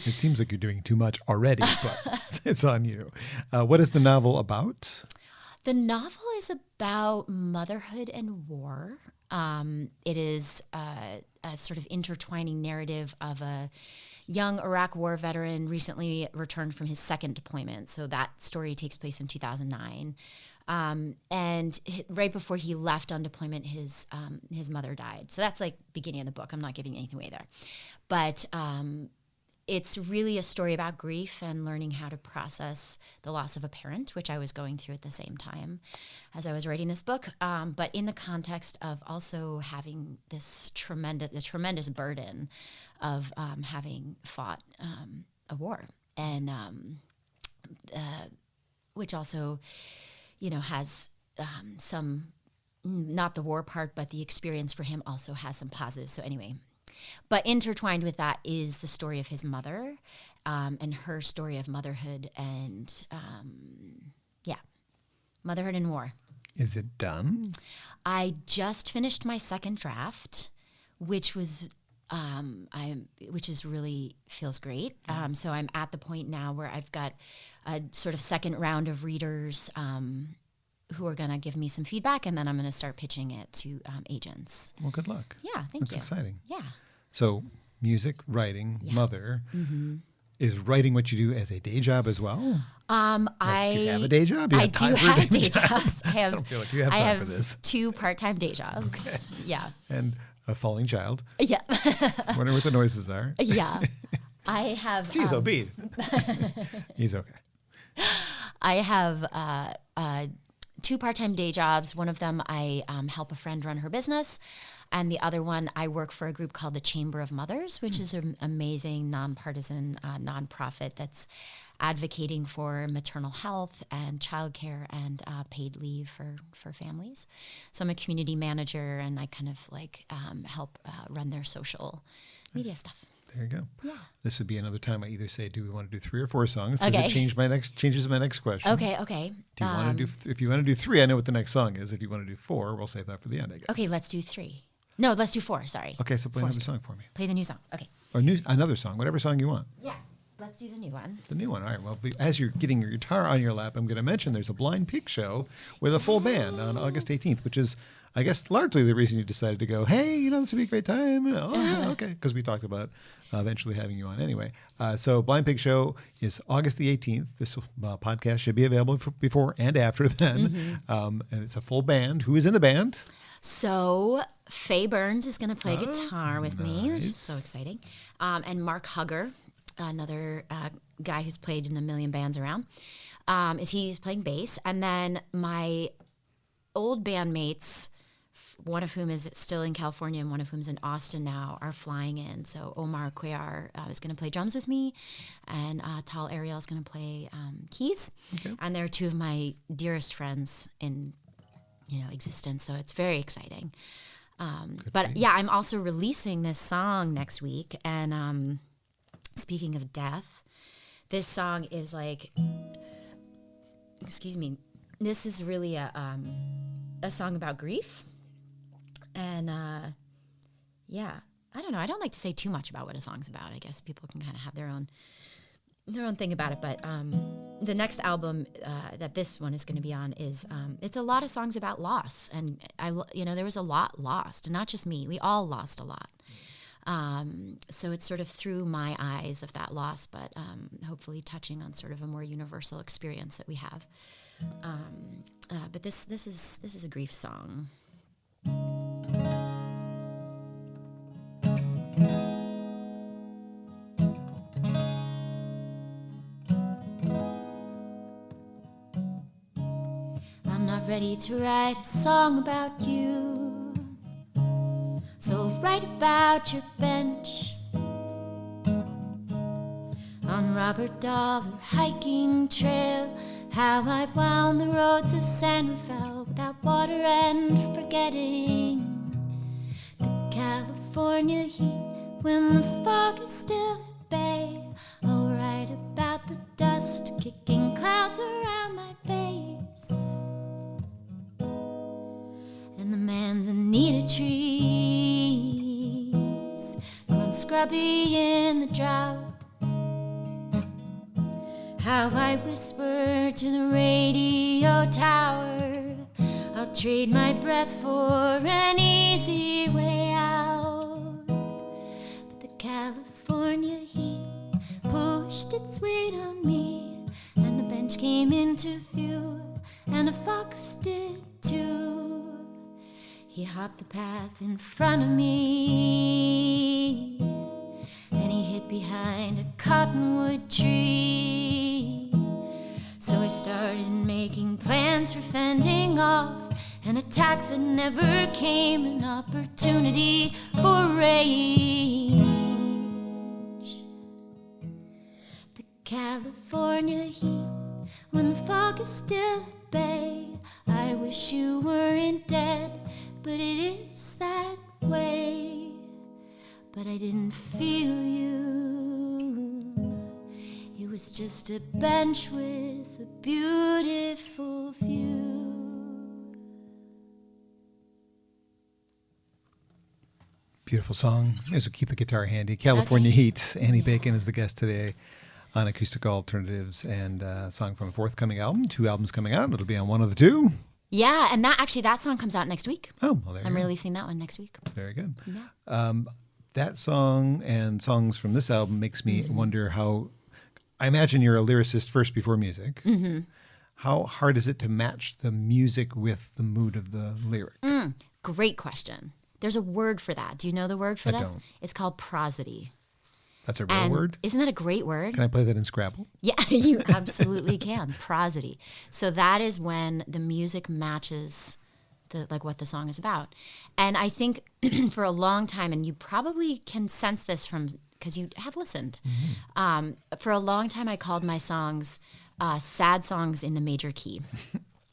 It seems like you're doing too much already, but it's on you. What is the novel about? The novel is about motherhood and war. It is a sort of intertwining narrative of a young Iraq War veteran recently returned from his second deployment. So that story takes place in 2009. And right before he left on deployment, his mother died. So that's like beginning of the book. I'm not giving anything away there. But it's really a story about grief and learning how to process the loss of a parent, which I was going through at the same time as I was writing this book. But in the context of also having the tremendous burden of having fought a war, and which also, has some, not the war part, but the experience for him also has some positives. So anyway. But intertwined with that is the story of his mother, and her story of motherhood and, motherhood and war. Is it done? I just finished my second draft, which was, which is really feels great. So I'm at the point now where I've got a sort of second round of readers who are going to give me some feedback, and then I'm going to start pitching it to agents. Well, good luck. Yeah, thank you. That's exciting. Yeah. So music, writing, mother. Mm-hmm. Is writing what you do as a day job as well? Do you have a day job? I do have day jobs. I don't feel like you have time for this. 2 part-time day jobs. Okay. Yeah. And a falling child. Yeah. Wonder what the noises are. Yeah. I have. Jeez, Obed. He's okay. I have 2 part-time day jobs. One of them I help a friend run her business. And the other one, I work for a group called the Chamber of Mothers, which is an amazing nonpartisan nonprofit that's advocating for maternal health and childcare and paid leave for families. So I'm a community manager, and I kind of like help run their social media stuff. There you go. Yeah. This would be another time I either say, do we want to do 3 or 4 songs? Okay. It changes my next question. Okay. Do you want to do, if you want to do 3, I know what the next song is. If you want to do 4, we'll save that for the end, I guess. Okay, let's do 3. No, let's do 4, sorry. Okay, so play 4 another song for me. Play the new song. Okay. Or another song, whatever song you want. Yeah, let's do the new one. The new one. All right. Well, as you're getting your guitar on your lap, I'm going to mention there's a Blind Pig show with a full band on August 18th, which is, I guess, largely the reason you decided to go, hey, this would be a great time. Oh, yeah, okay. Because we talked about eventually having you on anyway. So Blind Pig Show is August the 18th. This podcast should be available before and after then. And it's a full band. Who is in the band? So Faye Burns is going to play guitar with me, which is so exciting. And Mark Hugger, another guy who's played in a million bands around, he's playing bass. And then my old bandmates, one of whom is still in California and one of whom is in Austin now, are flying in. So Omar Cuellar is going to play drums with me, and Tal Ariel is going to play keys. Okay. And they're 2 of my dearest friends in existence. So it's very exciting. But yeah, I'm also releasing this song next week. And speaking of death, this song is like, excuse me, this is really a song about grief. And yeah, I don't know. I don't like to say too much about what a song's about. I guess people can kind of have their own thing about it. But the next album that this one is going to be on is it's a lot of songs about loss. And there was a lot lost, and not just me. We all lost a lot. So it's sort of through my eyes of that loss, but hopefully touching on sort of a more universal experience that we have. But this is a grief song. I'm not ready to write a song about you, so write about your bench on Robert Dollar hiking trail, how I wound the roads of San Rafael without water and forgetting the California heat when the fog is still at bay. I'll write about the dust kicking clouds around my base and the manzanita trees grown scrubby in the drought. How I whisper to the radio tower, I'll trade my breath for an easy way out. But the California heat pushed its weight on me, and the bench came into view, and a fox did too. He hopped the path in front of me, and he hid behind a cottonwood tree. So I started making plans for fending off an attack that never came, an opportunity for rage. The California heat, when the fog is still at bay. I wish you weren't dead, but it is that way. But I didn't feel you. It was just a bench with a beautiful view. Beautiful song. As we keep the guitar handy. California Heat. Annie Bacon is the guest today on Acoustic Alternatives, and a song from a forthcoming album. 2 albums coming out. It'll be on one of the 2. Yeah, and that song comes out next week. Oh, well, there I'm you go. releasing that one next week. Very good. Yeah. That song and songs from this album makes me wonder how, I imagine you're a lyricist first before music. Mm-hmm. How hard is it to match the music with the mood of the lyric? Great question. There's a word for that. Do you know the word for this? Don't. It's called prosody. That's a real And word? Isn't that a great word? Can I play that in Scrabble? Yeah, you absolutely can. Prosody. So that is when the music matches what the song is about. And I think for a long time, and you probably can sense this from, because you have listened, for a long time I called my songs sad songs in the major key.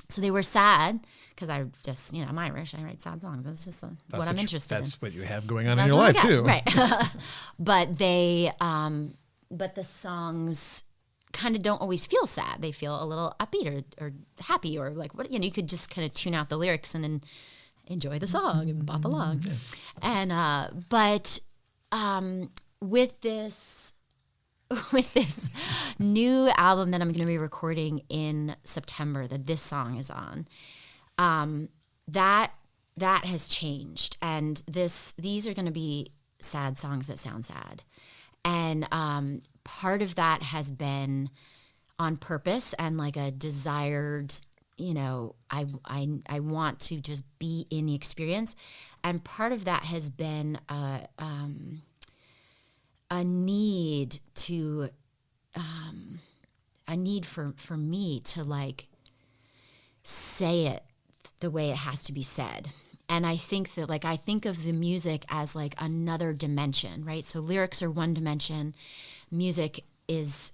So they were sad because I just, I'm Irish. I write sad songs. That's just what I'm interested in. That's what you have going on That's in your what life, I got, too. Right. But but the songs kind of don't always feel sad. They feel a little upbeat or happy, or like what, you could just kind of tune out the lyrics and then enjoy the song and bop along. Yeah. And but with this new album that I'm going to be recording in September, that this song is on, that has changed, and these are going to be sad songs that sound sad, and part of that has been on purpose and like a desired, I want to just be in the experience, and part of that has been a need to for me to like say it the way it has to be said. And I think that I think of the music as like another dimension, right? So lyrics are one dimension, music is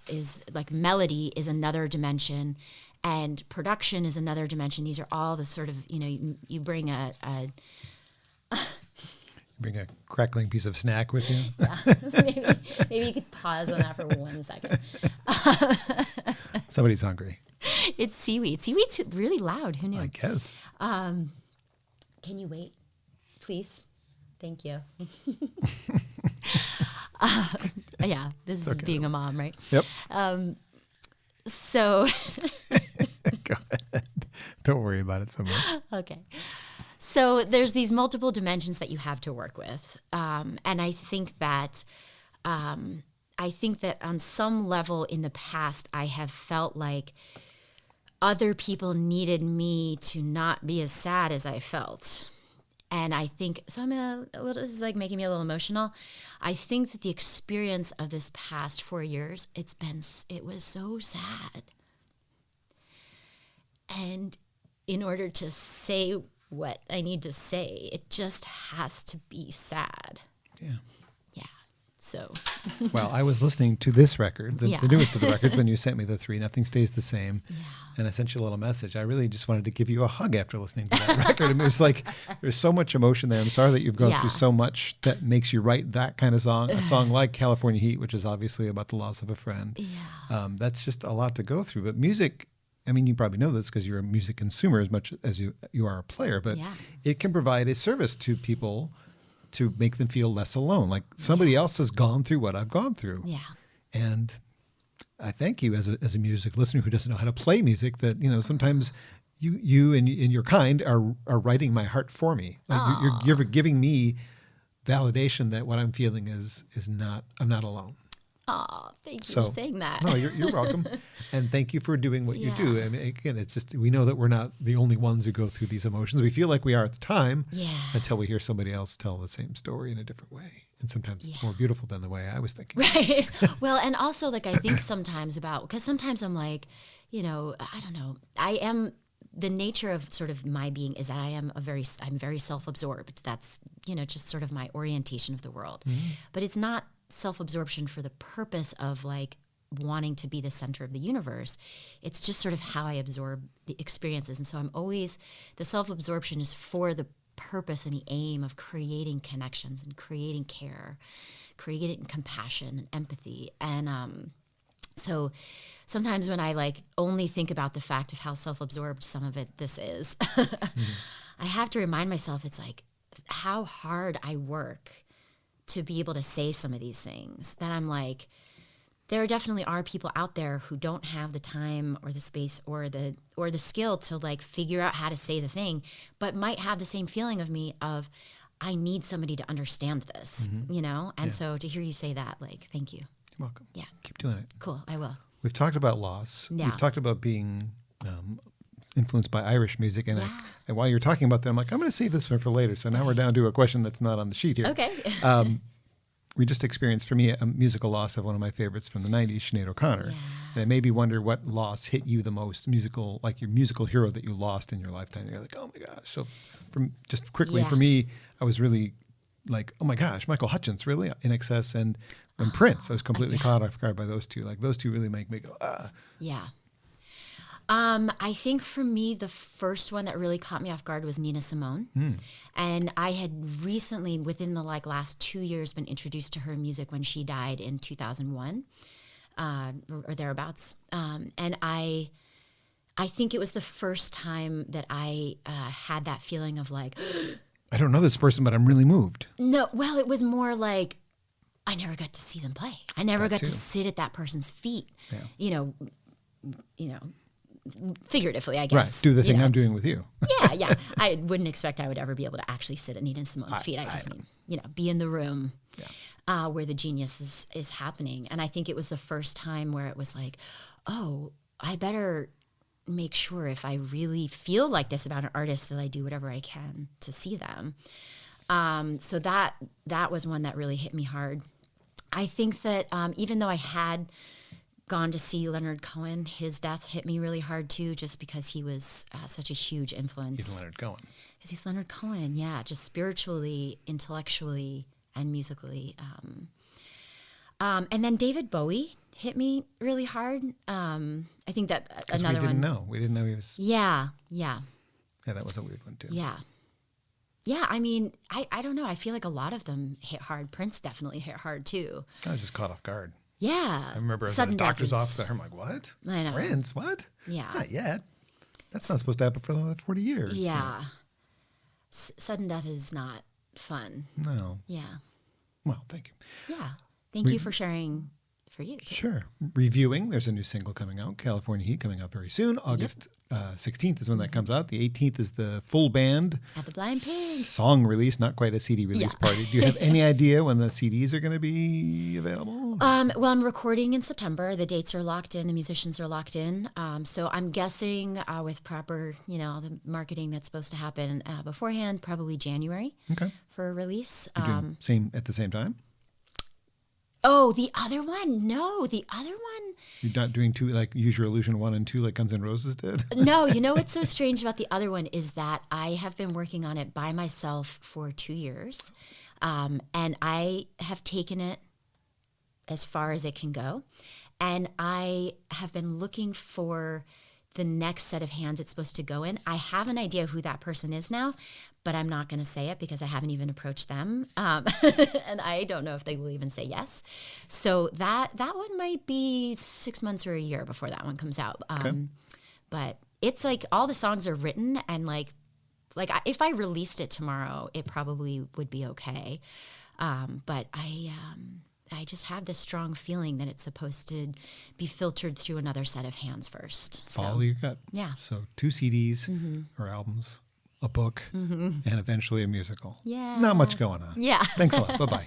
like melody is another dimension, and production is another dimension. These are all the sort of, you bring a Bring a crackling piece of snack with you. Yeah. maybe you could pause on that for 1 second. Somebody's hungry. It's seaweed. Seaweed's really loud. Who knew? I guess. Can you wait, please? Thank you. Yeah, this is okay. being a mom, right? Yep. So, Go ahead. Don't worry about it so much. okay. So there's these multiple dimensions that you have to work with. And I think that on some level in the past, I have felt like other people needed me to not be as sad as I felt. And I think, so this is like making me a little emotional. I think that the experience of this past 4 years, it was so sad. And in order to say what I need to say, it just has to be sad. Yeah. Yeah. So. Well, I was listening to this record, the Yeah. newest of the records, when you sent me the 3, Nothing Stays the Same. Yeah. And I sent you a little message. I really just wanted to give you a hug after listening to that record. I mean, it was like, there's so much emotion there. I'm sorry that you've gone Yeah. through so much that makes you write that kind of song. A song like California Heat, which is obviously about the loss of a friend. Yeah. That's just a lot to go through. But music, I mean, you probably know this because you're a music consumer as much as you are a player, but Yeah. it can provide a service to people to make them feel less alone. Like somebody Yes. else has gone through what I've gone through. Yeah. And I thank you as a music listener who doesn't know how to play music, that, you know, sometimes you and your kind are writing my heart for me. Like you're giving me validation that what I'm feeling is not, I'm not alone. Oh, thank you So, for saying that. No, you're welcome. And thank you for doing what you do. Yeah. I mean, again, it's just, we know that we're not the only ones who go through these emotions. We feel like we are at the time Yeah. until we hear somebody else tell the same story in a different way. And sometimes it's Yeah. more beautiful than the way I was thinking. Right. Well, and also like I think sometimes because sometimes I'm like, you know, I don't know. The nature of sort of my being is that I'm very self-absorbed. That's, you know, just sort of my orientation of the world. Mm-hmm. But it's not self-absorption for the purpose of like wanting to be the center of the universe. It's just sort of how I absorb the experiences. And so the self-absorption is for the purpose and the aim of creating connections and creating care, creating compassion and empathy. And so sometimes when I like only think about the fact of how self-absorbed some of this is, I have to remind myself it's like how hard I work to be able to say some of these things, that I'm like, there definitely are people out there who don't have the time or the space or the skill to like figure out how to say the thing, but might have the same feeling of me of, I need somebody to understand this, you know? And so to hear you say that, like, thank you. You're welcome. Yeah. Keep doing it. Cool. I will. We've talked about loss. Yeah. We've talked about being influenced by Irish music. And, Yeah. and while you're talking about that, I'm like, I'm going to save this one for later. So now we're down to a question that's not on the sheet here. Okay. We just experienced, for me, a musical loss of one of my favorites from the 90s, Sinead O'Connor. Yeah. And it made me wonder what loss hit you the most, like your musical hero that you lost in your lifetime. You're like, oh my gosh. So just quickly, Yeah. for me, I was really like, oh my gosh, Michael Hutchence, really? In Excess and Prince. I was completely caught off guard by those two. Like those two really make me go, ah. Yeah. I think for me, the first one that really caught me off guard was Nina Simone. And I had recently, within the like last 2 years, been introduced to her music when she died in 2001 or thereabouts. And I think it was the first time that I had that feeling of like, I don't know this person, but I'm really moved. no, well, it was more like, I never got to see them play. I never That got to too. sit at that person's feet, Yeah. you know, figuratively, I Right. guess. Do the you thing know. I'm doing with you. Yeah. I wouldn't expect I would ever be able to actually sit at Nina Simone's feet. I just mean, be in the room where the genius is happening. And I think it was the first time where it was like, oh, I better make sure if I really feel like this about an artist that I do whatever I can to see them. So that was one that really hit me hard. I think that even though I had gone to see Leonard Cohen, his death hit me really hard too, just because he was such a huge influence. He's Leonard Cohen. Because he's Leonard Cohen, yeah, just spiritually, intellectually, and musically. And then David Bowie hit me really hard. I think that another we didn't one. know. We didn't know he was. Yeah. Yeah, that was a weird one too. Yeah. Yeah, I mean, I don't know. I feel like a lot of them hit hard. Prince definitely hit hard too. I was just caught off guard. Yeah. I remember I was at a doctor's office. I'm like, what? I know. Prince? What? Yeah. Not yet. That's not supposed to happen for another 40 years. Yeah. Sudden death is not fun. No. Yeah. Well, thank you. Yeah. Thank you for sharing for you too. Sure. Reviewing, there's a new single coming out, California Heat, coming out very soon. August 16th is when that comes out. The 18th is the full band At the Blind Pig. song release, not quite a CD release party. Do you have any idea when the CDs are going to be available? Well, I'm recording in September. The dates are locked in. The musicians are locked in. So I'm guessing with proper, the marketing that's supposed to happen beforehand, probably January for a release. You're doing at the same time? Oh, the other one? No, the other one. You're not doing two, like Use Your Illusion 1 and 2 like Guns N' Roses did? No, you know what's so strange about the other one is that I have been working on it by myself for 2 years. And I have taken it as far as it can go. And I have been looking for the next set of hands it's supposed to go in. I have an idea who that person is now, but I'm not going to say it because I haven't even approached them. And I don't know if they will even say yes. So that one might be 6 months or a year before that one comes out. But it's like all the songs are written and like if I released it tomorrow, it probably would be okay. But I just have this strong feeling that it's supposed to be filtered through another set of hands first. Follow your gut. Yeah. So 2 CDs or albums, a book, and eventually a musical. Yeah. Not much going on. Yeah. Thanks a lot. Bye-bye.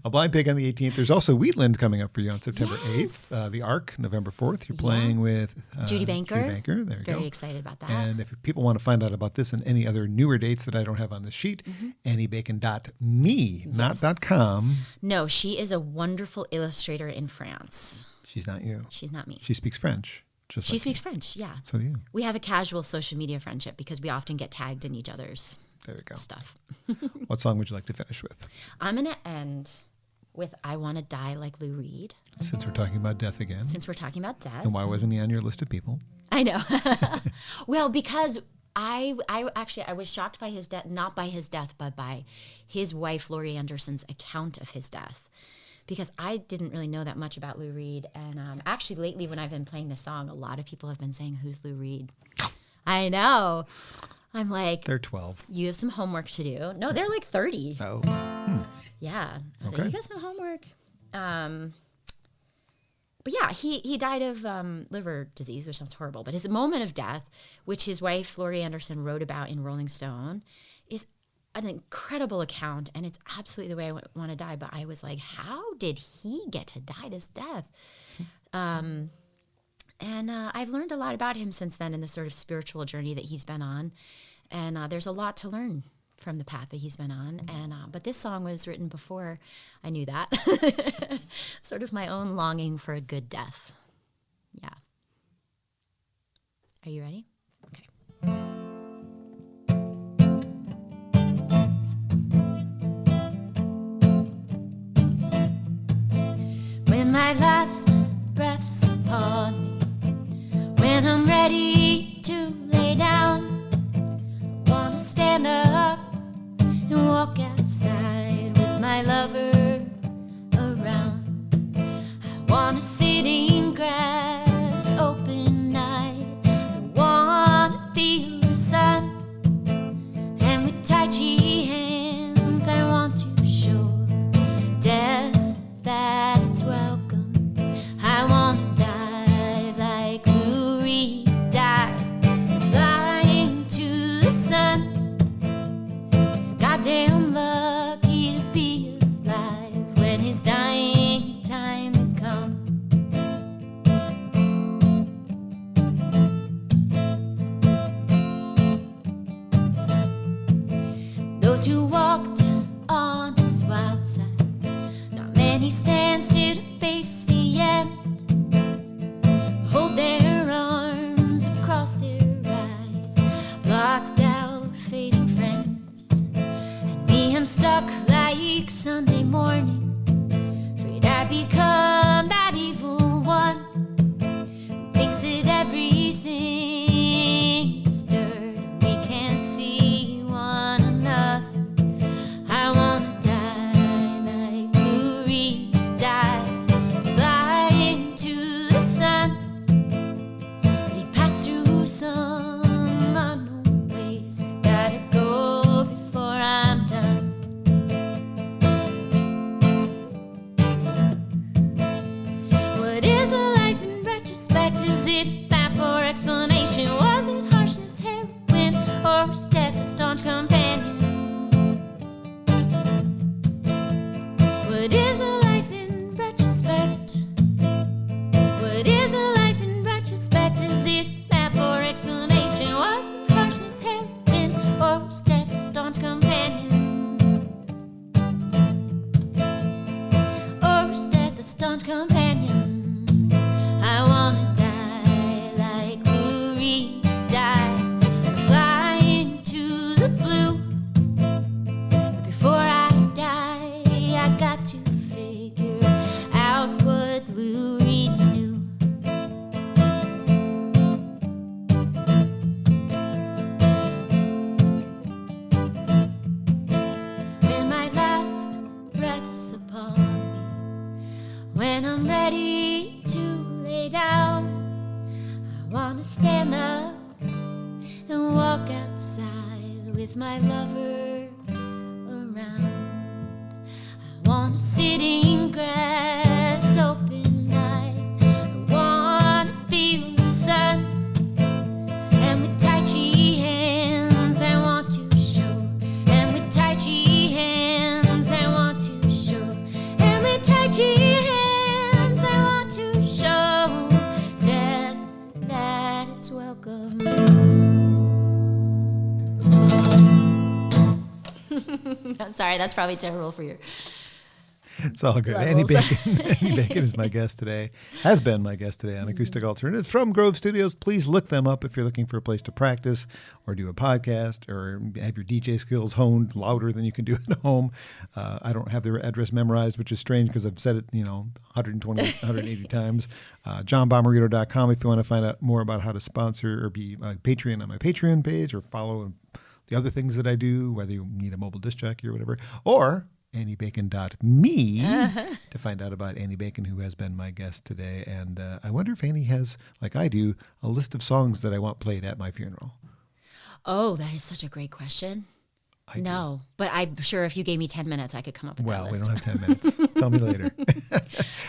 A Blind Pig on the 18th. There's also Wheatland coming up for you on September 8th. The Arc, November 4th. You're playing with Judy Banker. There you go. Very excited about that. And if people want to find out about this and any other newer dates that I don't have on the sheet, AnnieBacon.me, not .com. No, she is a wonderful illustrator in France. She's not you. She's not me. She speaks French. She speaks French, yeah. So do you. We have a casual social media friendship because we often get tagged in each other's stuff. What song would you like to finish with? I'm going to end with I Want to Die Like Lou Reed. Since we're talking about death again. Since we're talking about death. And why wasn't he on your list of people? I know. Well, because I was shocked by his death, not by his death, but by his wife, Laurie Anderson's account of his death. Because I didn't really know that much about Lou Reed. And actually lately when I've been playing this song, a lot of people have been saying, who's Lou Reed? I know. I'm like, they're 12. You have some homework to do. No, they're like 30. Oh. Yeah. I was like, you got some homework. But yeah, he died of liver disease, which sounds horrible. But his moment of death, which his wife, Laurie Anderson, wrote about in Rolling Stone, is an incredible account. And it's absolutely the way I want to die. But I was like, how did he get to die this death? And I've learned a lot about him since then in the sort of spiritual journey that he's been on. And there's a lot to learn from the path that he's been on. And but this song was written before I knew that. Sort of my own longing for a good death. Yeah. Are you ready? Okay. When my last breath's upon me, when I'm ready to lay down, I wanna stand up and walk outside with my lover around. I wanna sit in grass, open night. I wanna feel the sun, and with touchy hands I want to show death that it's welcome. I wanna die like Lou Reed died, flying to the sun. He was goddamn lucky to be alive when his dying time had come. Those who walked on his wild side, not many stand still to face the end, hold their arms across their eyes, blocked out fading friends. And me, I'm stuck like Sunday morning, afraid I become that evil one who thinks that everything is dirt and we can't see one What is a life in retrospect? What is a life in retrospect? Is it map or explanation? Was it harshness heroin or was death a staunch companion? Or was death a staunch companion? I wanna die like Lou Reed died, fly into the blue. But before I die, I got to figure out what Lou Reed knew. When my last breath's upon me, when I'm ready to lay down, I wanna stand up and walk outside with my lover around. I wanna sit in grass open night. I wanna feel the sun. And with tai chi hands I want to show. And with tai chi hands I want to show. And with tai chi hands I want to show death that it's welcome. Sorry, that's probably terrible for your It's all good. levels. Annie Bacon is my guest today, has been my guest today on Acoustic Alternatives from Grove Studios. Please look them up if you're looking for a place to practice or do a podcast or have your DJ skills honed louder than you can do at home. I don't have their address memorized, which is strange because I've said it, 120, 180 times. JohnBommarito.com if you want to find out more about how to sponsor or be a Patreon on my Patreon page or follow the other things that I do, whether you need a mobile disc jockey or whatever, or AnnieBacon.me to find out about Annie Bacon, who has been my guest today. And I wonder if Annie has, like I do, a list of songs that I want played at my funeral. Oh, that is such a great question. No, but I'm sure if you gave me 10 minutes, I could come up with that Well, we list. don't have 10 minutes. Tell me later.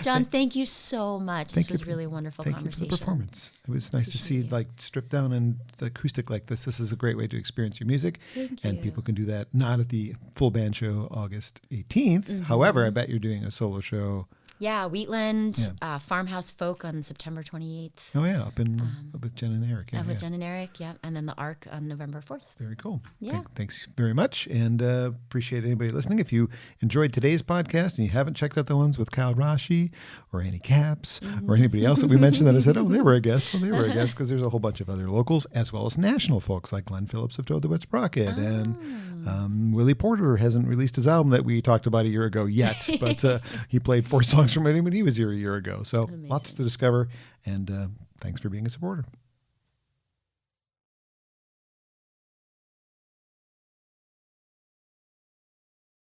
John, thank you so much. This was really a wonderful Thank conversation. you for the performance. It was nice to see Appreciate you. like stripped down and the acoustic like this. This is a great way to experience your music. Thank And you. people can do that not at the full band show August 18th. However, I bet you're doing a solo show. Yeah, Wheatland, Yeah. Farmhouse Folk on September 28th. Oh yeah, up with Jen and Eric. Yeah, With yeah. Jen and Eric, yeah. And then the Arc on November 4th. Very cool. Yeah. Thanks very much. And appreciate anybody listening. If you enjoyed today's podcast and you haven't checked out the ones with Kyle Rasche or Annie Caps or anybody else that we mentioned that I said, oh, they were a guest. Well, they were a guest because there's a whole bunch of other locals as well as national folks like Glenn Phillips of Toad the Wet Sprocket. And Willie Porter hasn't released his album that we talked about a year ago yet, but he played 4 songs from it when he was here a year ago. So lots to discover. And thanks for being a supporter.